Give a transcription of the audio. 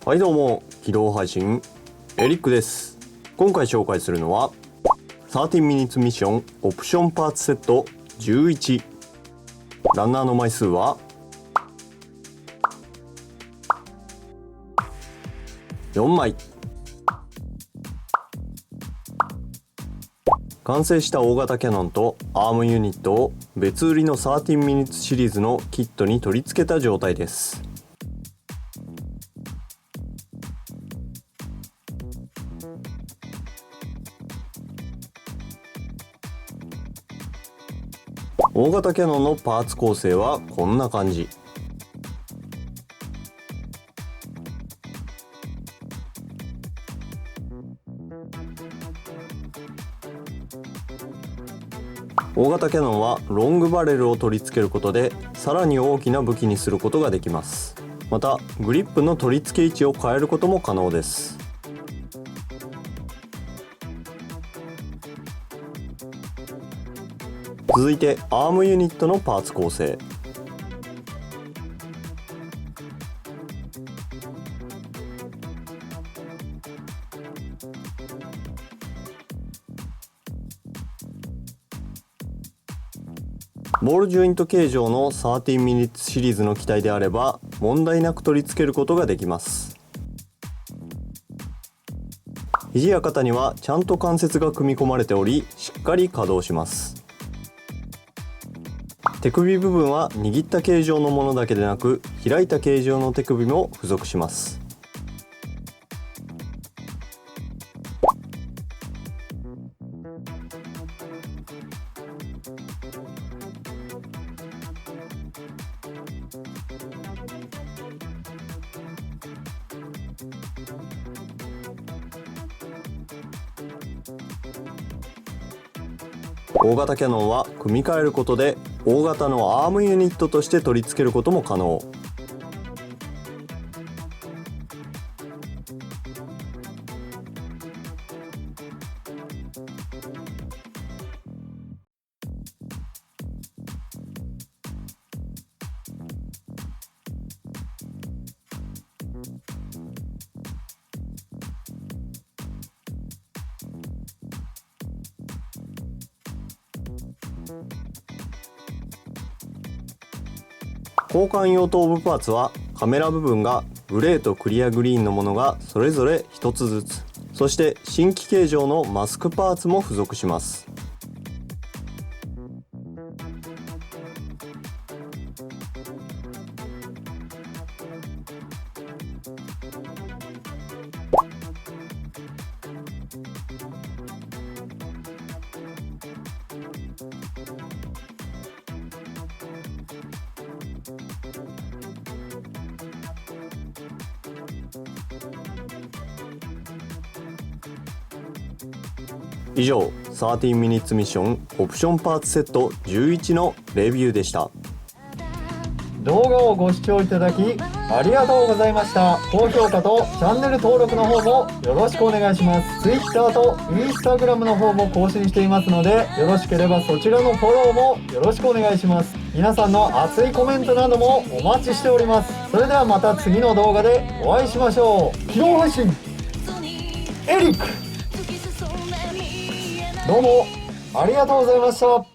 はいどうも、起動配信エリックです。今回紹介するのは13 minutes ミッションオプションパーツセット11。ランナーの枚数は4枚。完成した大型キャノンとアームユニットを別売りの13 minutes シリーズのキットに取り付けた状態です。大型キャノンのパーツ構成はこんな感じ。大型キャノンはロングバレルを取り付けることでさらに大きな武器にすることができます。またグリップの取り付け位置を変えることも可能です。続いてアームユニットのパーツ構成。ボールジョイント形状の13 minutes シリーズの機体であれば問題なく取り付けることができます。肘や肩にはちゃんと関節が組み込まれておりしっかり稼働します。手首部分は握った形状のものだけでなく開いた形状の手首も付属します。大型キャノンは組み替えることで大型のアームユニットとして取り付けることも可能。交換用頭部パーツはカメラ部分がグレーとクリアグリーンのものがそれぞれ1つずつ、そして新規形状のマスクパーツも付属します。以上13 minutes ミッションオプションパーツセット11のレビューでした。動画をご視聴いただきありがとうございました。高評価とチャンネル登録の方もよろしくお願いします。 Twitter と Instagram の方も更新していますのでよろしければそちらのフォローもよろしくお願いします。皆さんの熱いコメントなどもお待ちしております。それではまた次の動画でお会いしましょう。起動配信エリック、どうもありがとうございました。